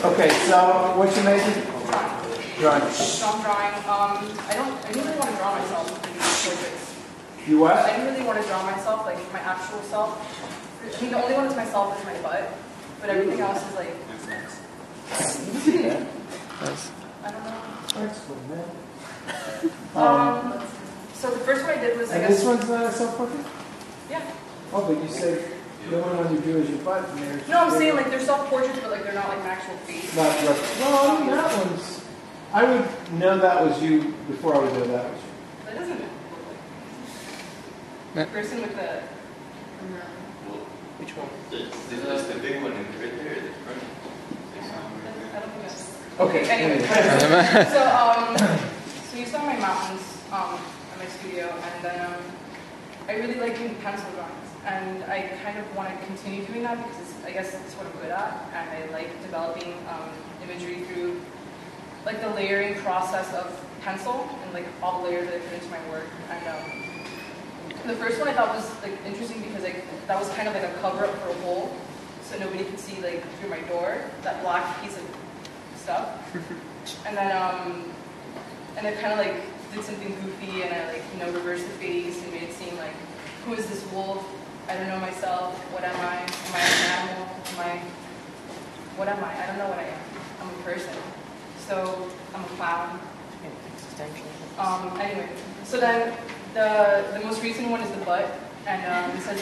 Okay, so what's your major? Drawing. So I'm drawing. I didn't really want to draw myself in portraits. You what? I didn't really want to draw myself, like my actual self. I mean, the only one that's myself is my butt, but everything else is like. I don't know. That's cool, man. So the first one I did was And this one's self-portrait? Yeah. Oh, but you said the only one you drew is your butt. And there's No, I'm saying like they're self-portraits, but like they're not like an actual face. Not rough. Well, I mean, that one's. I would know that was you before I would know that was you. That doesn't look like the person with the. Which one? That's the big one right there. I don't think that's. Okay. Anyway, so you saw my mountains in my studio, and then I really like doing pencil drawings, and I kind of want to continue doing that because I guess it's what I'm good at, and I like developing imagery through like the layering process of pencil and like all the layers that I put into my work. And the first one I thought was like interesting because that was kind of like a cover up for a hole, so nobody could see like through my door that black piece of stuff. And then and I kind of like did something goofy, and I like reversed the face and made it seem like, who is this wolf? I don't know myself. What am I? Am I an animal? What am I? I don't know what I am. I'm a person. So I'm a clown. Anyway, so then the most recent one is the butt, and it says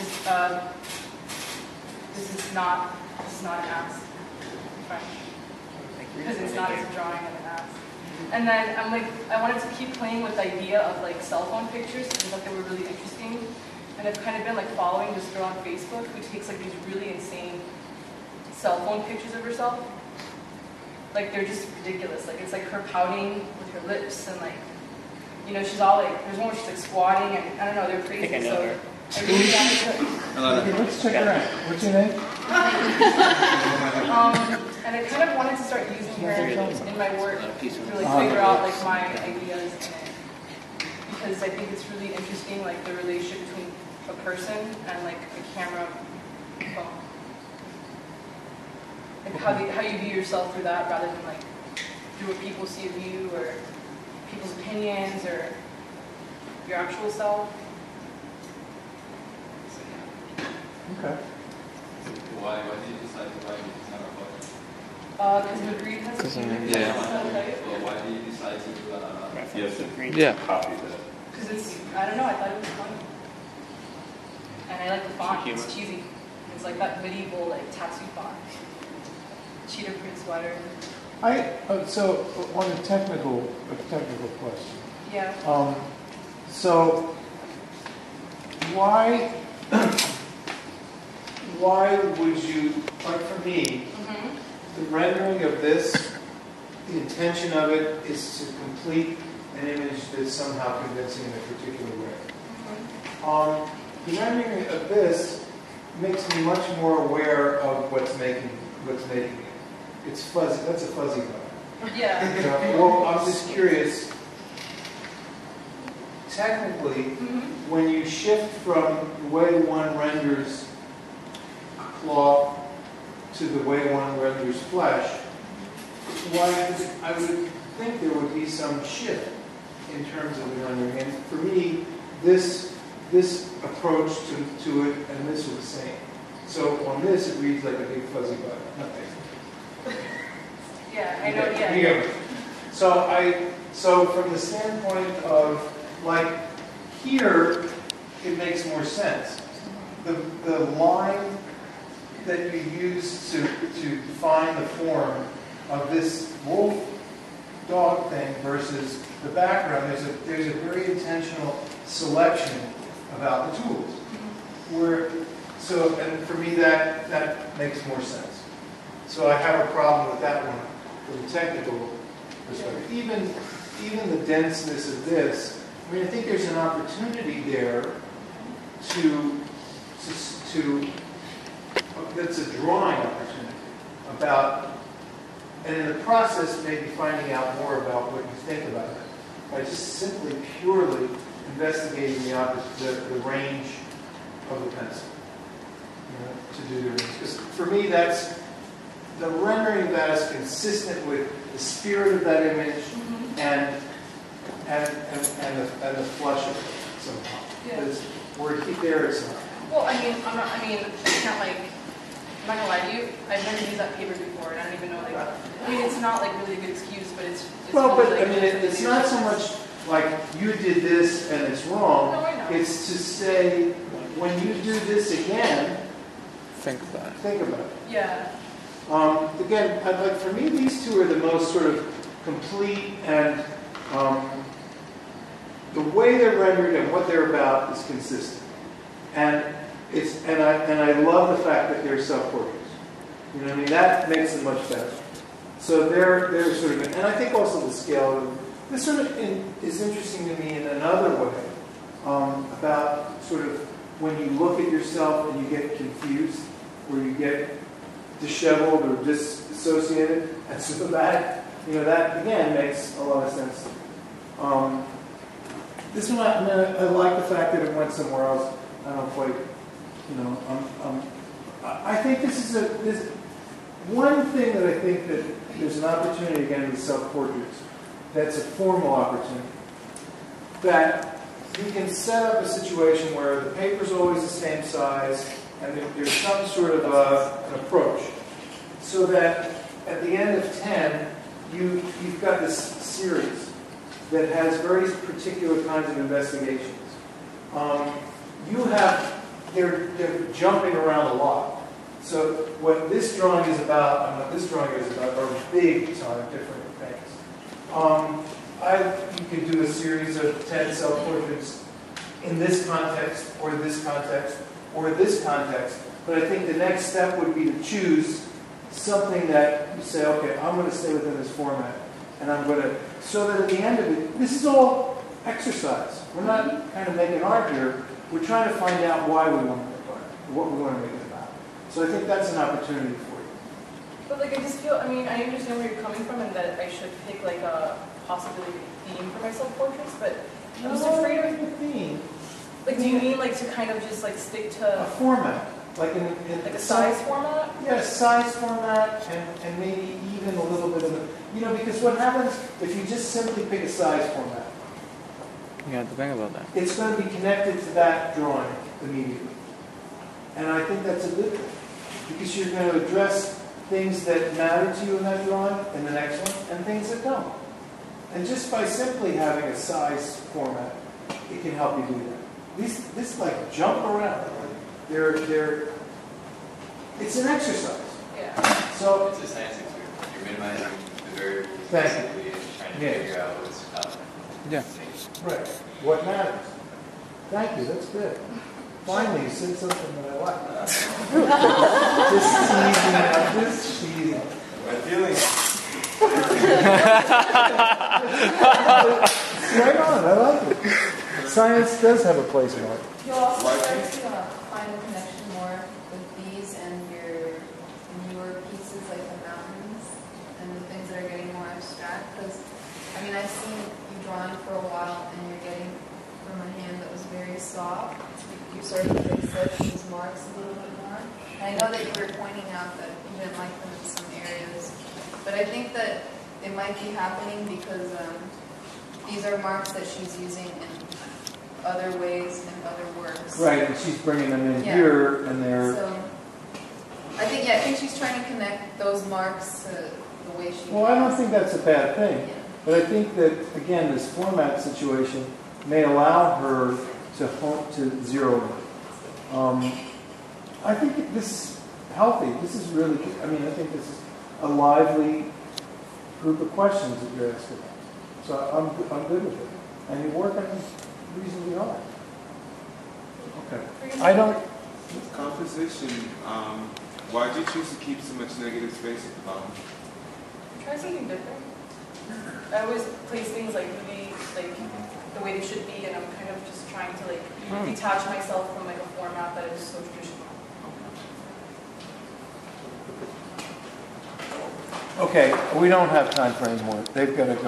this is not an ass in French because it's not as a drawing of an ass. And then I'm like, I wanted to keep playing with the idea of like cell phone pictures because I thought they were really interesting. And I've kind of been like following this girl on Facebook who takes like these really insane cell phone pictures of herself. Like they're just ridiculous. Like it's like her pouting with her lips and like, she's all like, there's one where she's like squatting and I don't know, they're crazy. I think I know her. I really wanted to. Okay, let's check her out. What's your name? And I kind of wanted to start using her in my work to like figure out like my ideas in it. Because I think it's really interesting, like the relationship between a person and like a camera phone. Like how you view yourself through that rather than like through what people see of you or people's opinions or your actual self. So yeah. Okay. Why did you decide to write it? It's not a book. Because Magritte has a Yeah. right? Well, why did you decide to Copy that? Because it's, I don't know, I thought it was funny. And I like the font, it's cheesy. It's like that medieval, like, tattoo font. Cheetah print sweater. So on a technical question. Yeah. So why would you, like for me, the rendering of this, the intention of it is to complete an image that's somehow convincing in a particular way. The rendering of this makes me much more aware of what's making it. It's fuzzy. That's a fuzzy one. Yeah. Well, I'm just curious. Technically, when you shift from the way one renders cloth to the way one renders flesh, I would think there would be some shift in terms of the rendering. And for me, this approach to it and this are the same. So on this, it reads like a big fuzzy button. Nothing. Yeah, I know. Yeah. So from the standpoint of like here, it makes more sense. The line that you use to define the form of this wolf dog thing versus the background, there's a very intentional selection about the tools. And for me that makes more sense. So I have a problem with that one from a technical perspective. Even the denseness of this, I mean, I think there's an opportunity there that's a drawing opportunity about, and in the process maybe finding out more about what you think about it by just simply purely investigating the range of the pencil to do the rings. Because for me, that's the rendering of that is consistent with the spirit of that image and the flush of it somehow. Yeah. We're there it's not. Well, I can't like, I'm not gonna lie to you, I've never used that paper before, and I don't even know, like, I mean, it's not like really a good excuse, but it's Well, really, but like, I mean, it's not so much like you did this and it's wrong. No, I know. It's to say, when you do this again, Think about it. think about it. Yeah. Again, like for me, these two are the most sort of complete, and the way they're rendered and what they're about is consistent. And I love the fact that they're self-portraits. You know what I mean? That makes them much better. So they're sort of, and I think also the scale of this sort of is interesting to me in another way, about sort of when you look at yourself and you get confused, or you get disheveled or disassociated, and so that, you know, that again makes a lot of sense. This one, I like the fact that it went somewhere else. I don't quite, you know, I think this is one thing that I think that there's an opportunity again with self-portraits. That's a formal opportunity. That you can set up a situation where the paper's always the same size, and there's some sort of an approach, so that at the end of 10, you've got this series that has very particular kinds of investigations. They're jumping around a lot. So what this drawing is about and what this drawing is about are big time different things. You could do a series of 10 self-portraits in this context, or this context, or this context. But I think the next step would be to choose something that you say, okay, I'm going to stay within this format. And I'm going to, so that at the end of it, this is all exercise. We're not kind of making art here. We're trying to find out why we want to make art, what we want to make it about. So I think that's an opportunity for you. But like, I just feel, I mean, I understand where you're coming from and that I should pick like a possibility theme for my self-portraits, but I'm just afraid of the theme. Like, do you mean like to kind of just like stick to A format. Like like a size format? Yeah, size format, and maybe even a little bit of a, you know, because what happens if you just simply pick a size format? You have to think about that. It's going to be connected to that drawing immediately. And I think that's a good thing, because you're going to address things that matter to you in that drawing in the next one, and things that don't. And just by simply having a size format, it can help you do that. This like jump around. It's an exercise. Yeah. So It's a science experiment. You're minimizing the variables Thank you. basically and trying to Yeah. figure out what's up. Yeah. right, what matters? Thank you. That's good. Finally, you said something that I like. Just teasing. My feelings. Right on. I like it. Science does have a place in art. You'll also start to find a connection more with these and your newer pieces like the mountains and the things that are getting more abstract. Because, I mean, I've seen you drawing for a while and you're getting from a hand that was very soft. You sort of fix these marks a little bit more. And I know that you were pointing out that you didn't like them in some areas. But I think that it might be happening because these are marks that she's using in other ways and other works. Right, and she's bringing them in Yeah. here, and they're. So, I think she's trying to connect those marks to the way she. Well, I don't think that's a bad thing, Yeah. but I think that again, this format situation may allow her to zero in. I think this is healthy. This is really. I mean, I think this is a lively group of questions that you're asking. So I'm good with it, and you're working reasonably hard. Okay. I don't. With composition, why did you choose to keep so much negative space at the bottom? Try something different. I always place things like really like the way they should be, and I'm kind of just trying to like detach myself from like a format that is so traditional. Okay, we don't have time for any more. They've got to go.